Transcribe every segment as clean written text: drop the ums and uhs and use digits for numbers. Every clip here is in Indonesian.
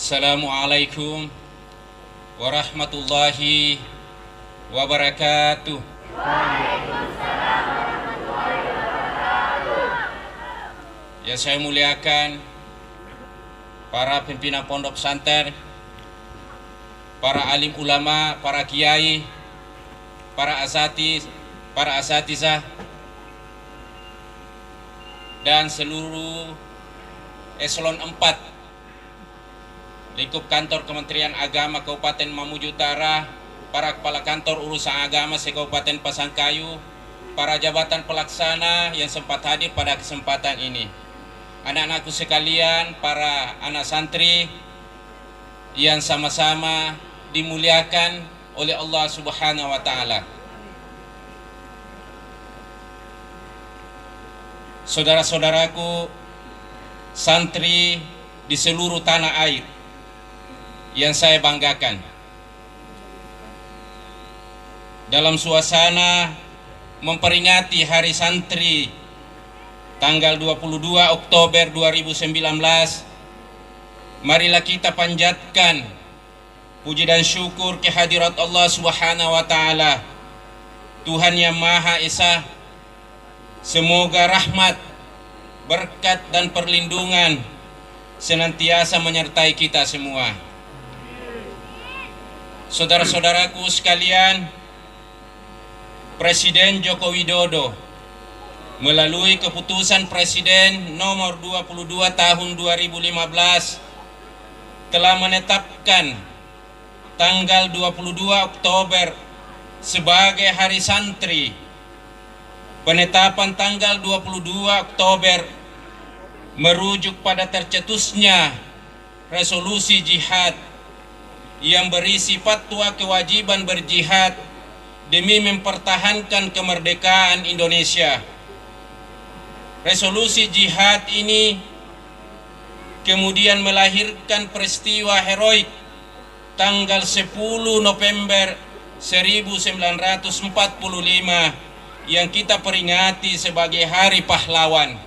Assalamualaikum warahmatullahi wabarakatuh. Yang saya muliakan para pimpinan pondok pesantren, para alim ulama, para kiai, para asatizah, dan seluruh eselon 4 lingkup kantor Kementerian Agama Kabupaten Mamuju Utara, para kepala kantor urusan agama se-Kabupaten Pasangkayu, para jabatan pelaksana yang sempat hadir pada kesempatan ini, anak-anakku sekalian, para anak santri yang sama-sama dimuliakan oleh Allah Subhanahu wa Ta'ala. Saudara-saudaraku santri di seluruh tanah air yang saya banggakan, dalam suasana memperingati Hari Santri tanggal 22 Oktober 2019, marilah kita panjatkan puji dan syukur kehadirat Allah Subhanahu wa Ta'ala, Tuhan yang Maha Esa. Semoga rahmat, berkat dan perlindungan senantiasa menyertai kita semua. Saudara-saudaraku sekalian, Presiden Joko Widodo melalui keputusan Presiden nomor 22 tahun 2015 telah menetapkan tanggal 22 Oktober sebagai Hari Santri. Penetapan tanggal 22 Oktober merujuk pada tercetusnya resolusi jihad yang berisi fatwa kewajiban berjihad demi mempertahankan kemerdekaan Indonesia. Resolusi jihad ini kemudian melahirkan peristiwa heroik tanggal 10 November 1945 yang kita peringati sebagai Hari Pahlawan.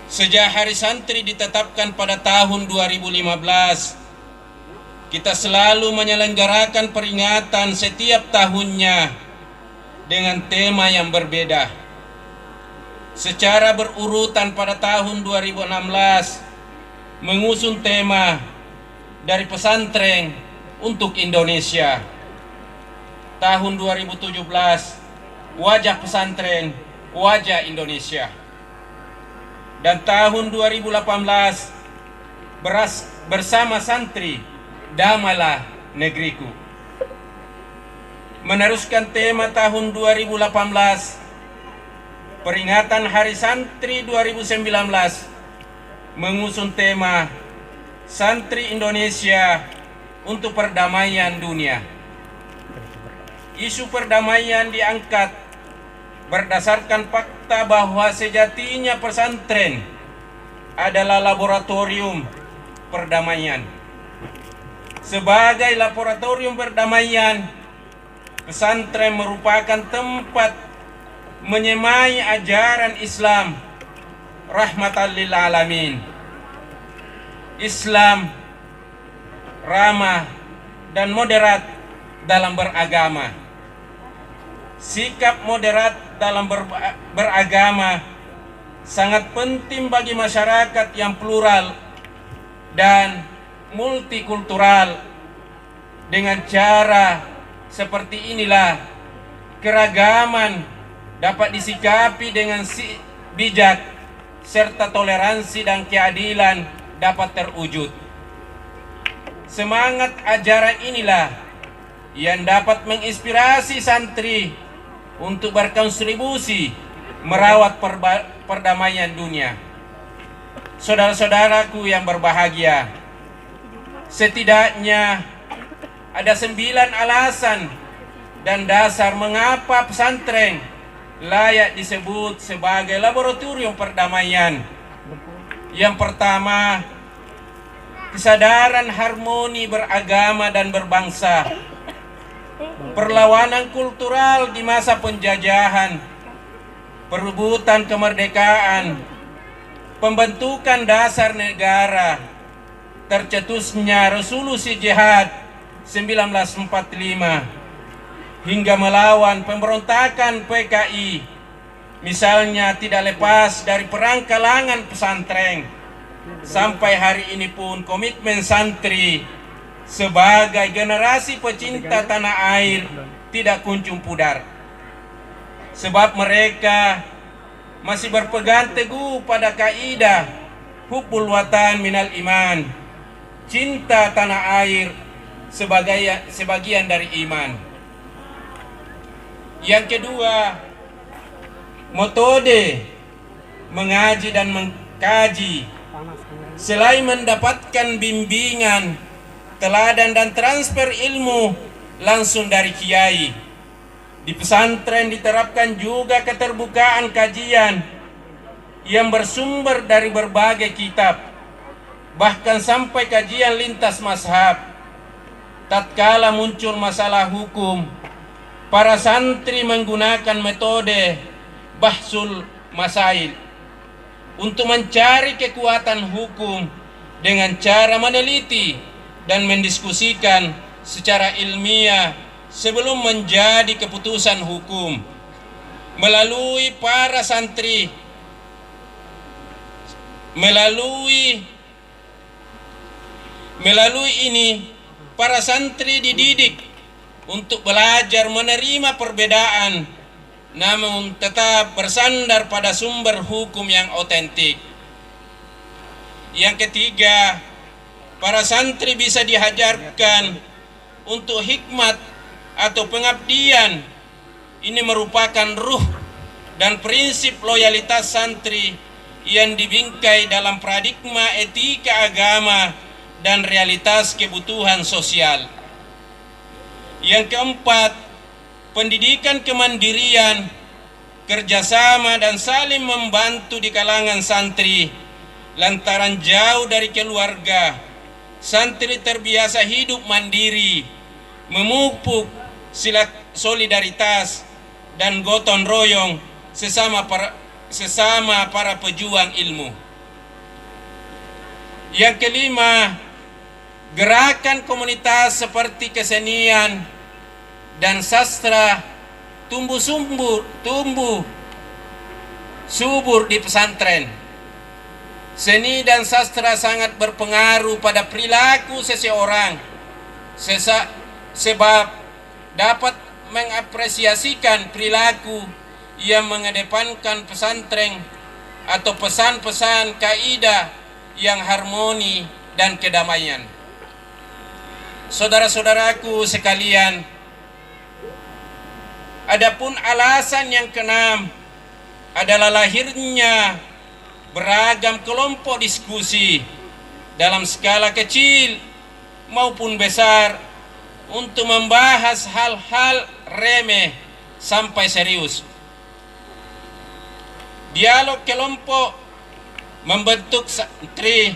Sejak Hari Santri ditetapkan pada tahun 2015, kita selalu menyelenggarakan peringatan setiap tahunnya dengan tema yang berbeda. Secara berurutan pada tahun 2016 mengusung tema dari pesantren untuk Indonesia. Tahun 2017 wajah pesantren, wajah Indonesia. Dan tahun 2018 bersama santri, damailah negeriku. Meneruskan tema tahun 2018, peringatan Hari Santri 2019 mengusung tema Santri Indonesia untuk Perdamaian Dunia. Isu perdamaian diangkat berdasarkan fakta bahwa sejatinya pesantren adalah laboratorium perdamaian. Sebagai laboratorium perdamaian, pesantren merupakan tempat menyemai ajaran Islam rahmatan lil alamin. Islam ramah dan moderat dalam beragama. Sikap moderat dalam beragama sangat penting bagi masyarakat yang plural dan multikultural. Dengan cara seperti inilah keragaman dapat disikapi dengan bijak, serta toleransi dan keadilan dapat terwujud. Semangat ajaran inilah yang dapat menginspirasi santri untuk berkontribusi merawat perdamaian dunia. Saudara-saudaraku yang berbahagia, setidaknya ada 9 alasan dan dasar mengapa pesantren layak disebut sebagai laboratorium perdamaian. Yang pertama, kesadaran harmoni beragama dan berbangsa. Perlawanan kultural di masa penjajahan, perebutan kemerdekaan, pembentukan dasar negara, tercetusnya resolusi jihad 1945 hingga melawan pemberontakan PKI, misalnya tidak lepas dari perang kalangan pesantren, sampai hari ini pun komitmen santri sebagai generasi pecinta tanah air tidak kunjung pudar, sebab mereka masih berpegang teguh pada kaidah hubbul watan minal iman, cinta tanah air sebagian dari iman. Yang kedua, metode mengaji dan mengkaji. Selain mendapatkan bimbingan, teladan dan transfer ilmu langsung dari kiai, di pesantren diterapkan juga keterbukaan kajian yang bersumber dari berbagai kitab, bahkan sampai kajian lintas mazhab. Tatkala muncul masalah hukum, para santri menggunakan metode bahsul masail untuk mencari kekuatan hukum dengan cara meneliti dan mendiskusikan secara ilmiah sebelum menjadi keputusan hukum. Melalui para santri, melalui ini para santri dididik untuk belajar menerima perbedaan, namun tetap bersandar pada sumber hukum yang otentik. Yang ketiga, para santri bisa diajarkan untuk hikmat atau pengabdian. Ini merupakan ruh dan prinsip loyalitas santri yang dibingkai dalam paradigma etika agama dan realitas kebutuhan sosial. Yang keempat, pendidikan kemandirian, kerjasama dan saling membantu di kalangan santri. Lantaran jauh dari keluarga, santri terbiasa hidup mandiri, memupuk sila solidaritas dan gotong royong sesama para pejuang ilmu. Yang kelima, gerakan komunitas seperti kesenian dan sastra tumbuh subur di pesantren. Seni dan sastra sangat berpengaruh pada perilaku seseorang, sebab dapat mengapresiasikan perilaku yang mengedepankan pesantren atau pesan-pesan kaidah yang harmoni dan kedamaian. Saudara-saudaraku sekalian, adapun alasan yang keenam adalah lahirnya beragam kelompok diskusi dalam skala kecil maupun besar untuk membahas hal-hal remeh sampai serius. Dialog kelompok membentuk santri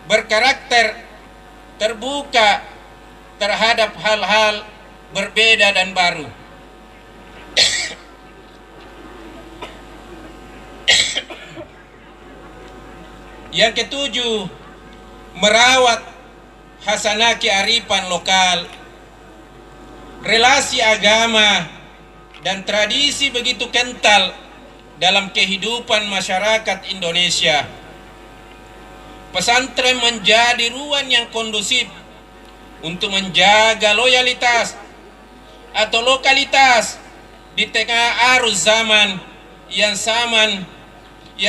berkarakter terbuka terhadap hal-hal berbeda dan baru. Yang ketujuh, merawat hasanah kearifan lokal. Relasi agama dan tradisi begitu kental dalam kehidupan masyarakat Indonesia. Pesantren menjadi ruang yang kondusif untuk menjaga loyalitas atau lokalitas di tengah arus zaman yang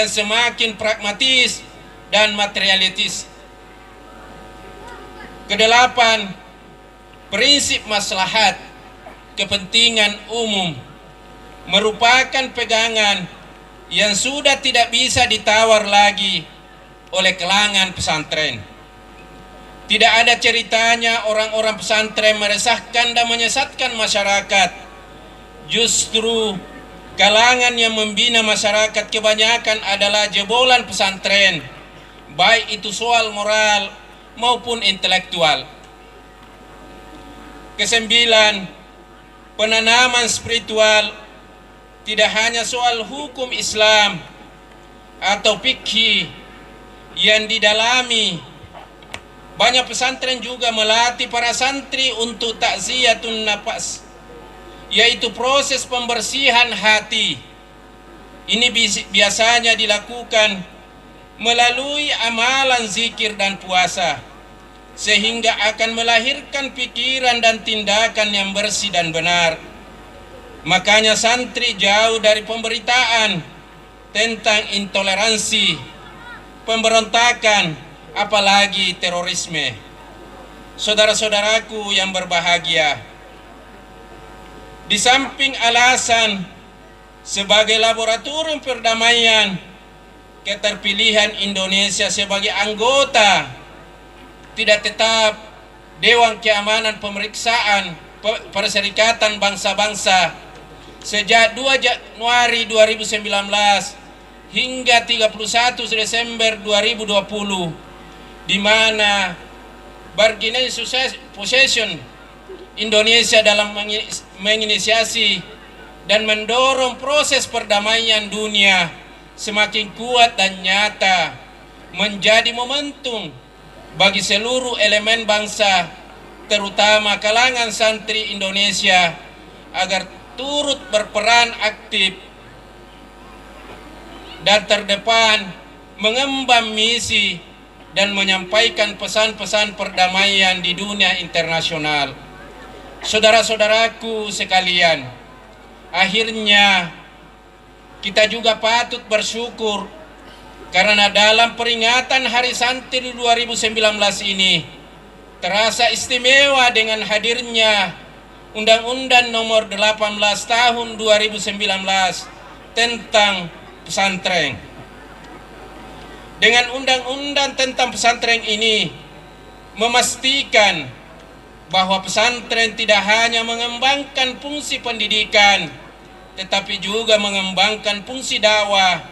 semakin pragmatis dan materialistis. Kedelapan, prinsip maslahat kepentingan umum merupakan pegangan yang sudah tidak bisa ditawar lagi oleh kalangan pesantren. Tidak ada ceritanya orang-orang pesantren meresahkan dan menyesatkan masyarakat. Justru kalangan yang membina masyarakat kebanyakan adalah jebolan pesantren, baik itu soal moral maupun intelektual. Kesembilan, penanaman spiritual tidak hanya soal hukum Islam atau fikih yang didalami, Banyak pesantren juga melatih para santri untuk takziyatun nafas, yaitu proses pembersihan hati. Ini biasanya dilakukan melalui amalan zikir dan puasa, sehingga akan melahirkan pikiran dan tindakan yang bersih dan benar. Makanya santri jauh dari pemberitaan tentang intoleransi, pemberontakan, apalagi terorisme. Saudara-saudaraku yang berbahagia, di samping alasan sebagai laboratorium perdamaian, keterpilihan Indonesia sebagai anggota tidak tetap Dewan Keamanan Pemeriksaan Perserikatan Bangsa-Bangsa sejak 2 Januari 2019 hingga 31 Desember 2020, di mana bargaining position Indonesia dalam menginisiasi dan mendorong proses perdamaian dunia semakin kuat dan nyata, menjadi momentum bagi seluruh elemen bangsa, terutama kalangan santri Indonesia, agar turut berperan aktif dan terdepan mengemban misi dan menyampaikan pesan-pesan perdamaian di dunia internasional. Saudara-saudaraku sekalian, akhirnya kita juga patut bersyukur karena dalam peringatan Hari Santri 2019 ini terasa istimewa dengan hadirnya Undang-Undang Nomor 18 Tahun 2019 tentang pesantren. Dengan undang-undang tentang pesantren ini memastikan bahwa pesantren tidak hanya mengembangkan fungsi pendidikan, tetapi juga mengembangkan fungsi dakwah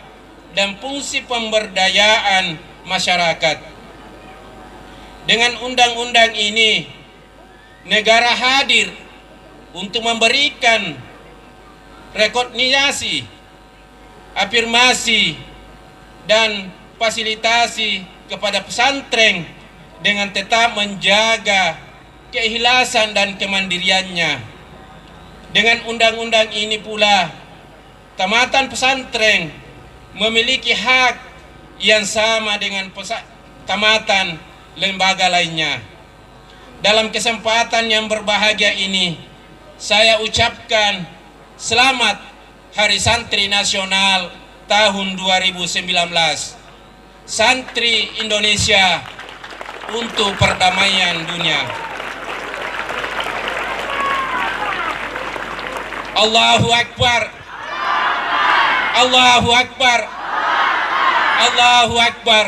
dan fungsi pemberdayaan masyarakat. Dengan undang-undang ini, negara hadir untuk memberikan rekognisi, afirmasi, dan fasilitasi kepada pesantren dengan tetap menjaga keikhlasan dan kemandiriannya. Dengan undang-undang ini pula, tamatan pesantren memiliki hak yang sama dengan tamatan lembaga lainnya. Dalam kesempatan yang berbahagia ini, saya ucapkan selamat Hari Santri Nasional tahun 2019. Santri Indonesia untuk perdamaian dunia. Allahu Akbar. Allahu Akbar. Allahu Akbar.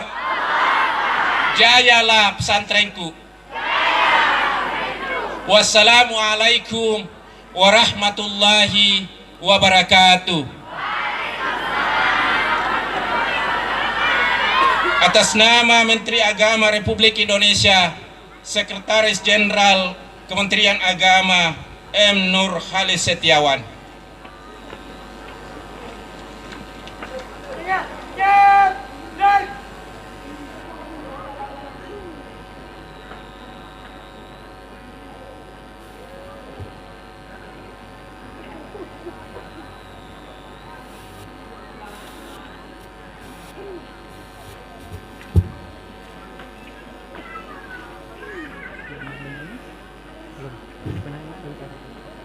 Jayalah pesantrenku. Wassalamualaikum warahmatullahi wabarakatuh. Atas nama Menteri Agama Republik Indonesia, Sekretaris Jenderal Kementerian Agama M. Nur Khalis Setiawan.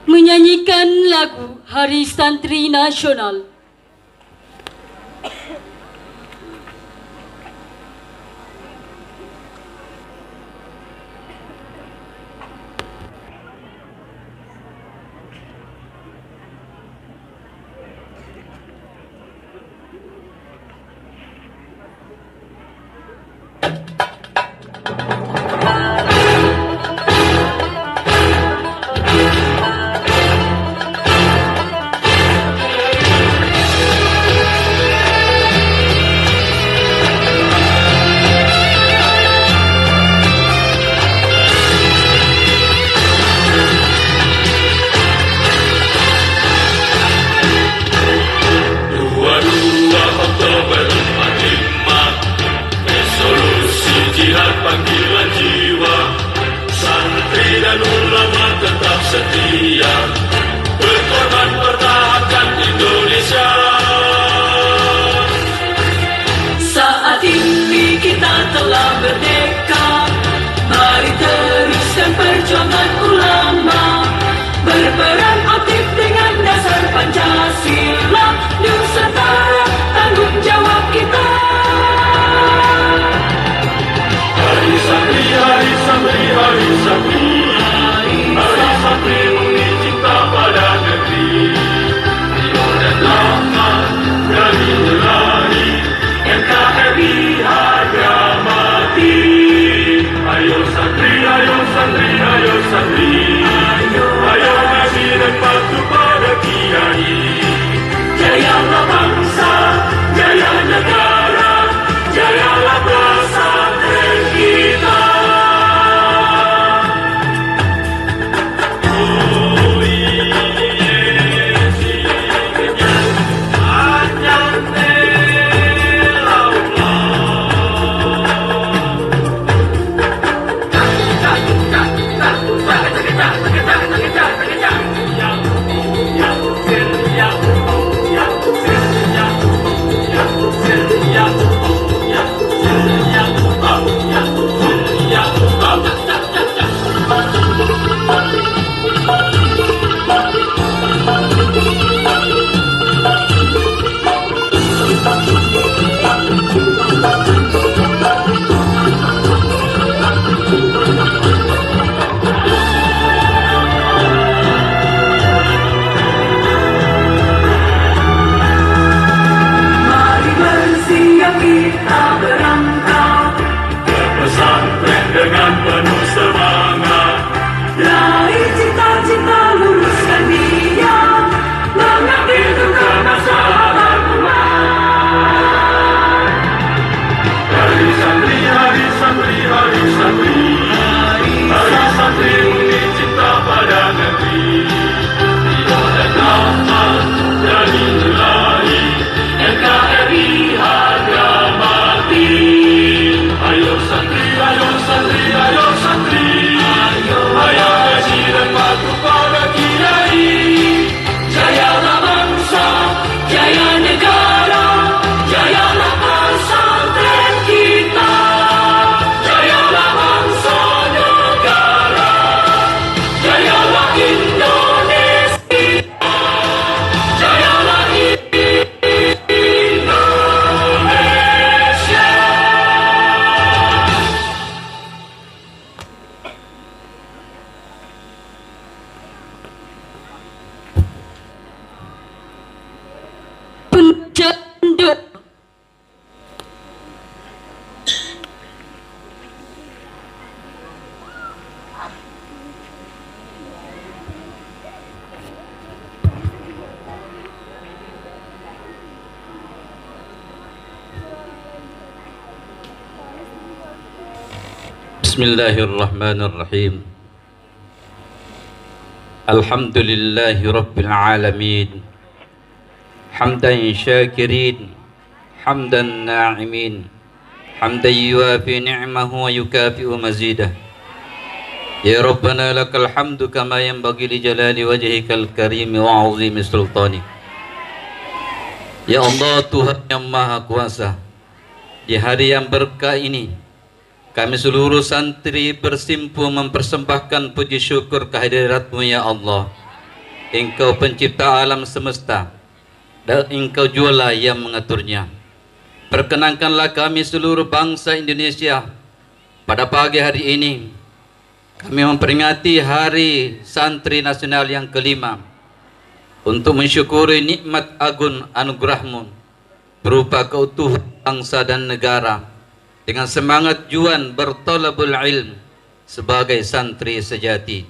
Menyanyikan lagu Hari Santri Nasional. Bismillahirrahmanirrahim. Alhamdulillahi Rabbil Alamin. Hamdan syakirin, hamdan na'imin, hamdan yuafi ni'mahu wa yukafi'u mazidah. Ya Rabbana lakal hamdu kama yanbaghi li jalali wajhikal karim wa 'azimi sultanik. Ya Allah, Tuhan yang Maha Kuasa, di hari yang berkah ini kami seluruh santri bersimpu mempersembahkan puji syukur kehadirat-Mu ya Allah. Engkau pencipta alam semesta dan Engkau jualah yang mengaturnya. Perkenankanlah kami seluruh bangsa Indonesia pada pagi hari ini kami memperingati Hari Santri Nasional yang kelima untuk mensyukuri nikmat agung anugerah-Mu berupa keutuhan bangsa dan negara dengan semangat juang bertolabul ilm sebagai santri sejati.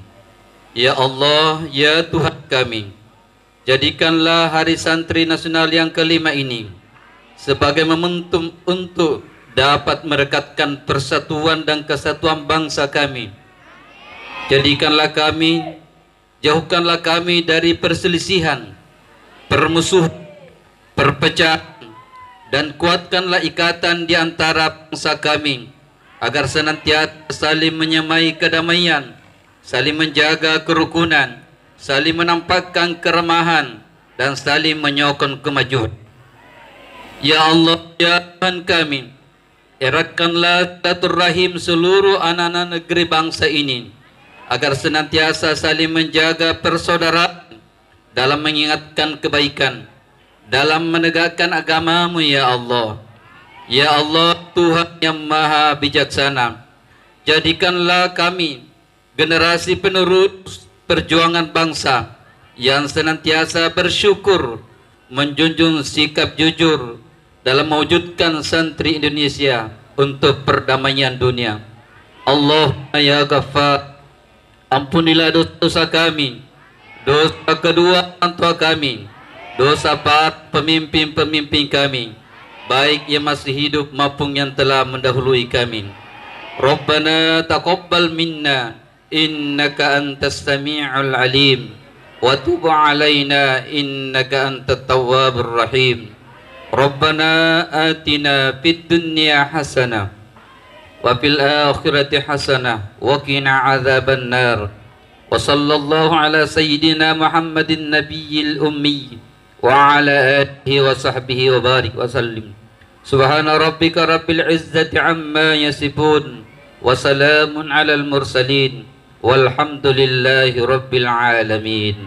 Ya Allah, ya Tuhan kami, jadikanlah Hari Santri Nasional yang kelima ini sebagai momentum untuk dapat merekatkan persatuan dan kesatuan bangsa kami. Jadikanlah kami, jauhkanlah kami dari perselisihan, permusuhan, perpecahan, dan kuatkanlah ikatan di antara bangsa kami agar senantiasa saling menyemai kedamaian, saling menjaga kerukunan, saling menampakkan keramahan, dan saling menyokong kemajuan. Ya Allah, ya Tuhan kami, eratkanlah silaturahim seluruh anak-anak negeri bangsa ini agar senantiasa saling menjaga persaudaraan dalam mengingatkan kebaikan, dalam menegakkan agama-Mu ya Allah. Ya Allah, Tuhan yang Maha Bijaksana, jadikanlah kami generasi penerus perjuangan bangsa yang senantiasa bersyukur, menjunjung sikap jujur dalam mewujudkan santri Indonesia untuk perdamaian dunia. Allahumma ya Ghaffar, ampunilah dosa-dosa kami, dosa kedua orang tua kami, dosa para pemimpin-pemimpin kami, baik yang masih hidup maupun yang telah mendahului kami. Rabbana taqabbal minna innaka antas sami'ul alim wa tub alaina innaka antat tawwabur rahim. Rabbana atina fid dunya hasanah wa fil akhirati hasanah wa qina adzaban nar. Wa sallallahu ala sayyidina Muhammadin nabiyil ummi wa ala alihi wa sahbihi wa barik wa sallim. Subhana rabbika rabbil izzati amma yasifun wa salamun alal mursalin walhamdulillahi rabbil alamin.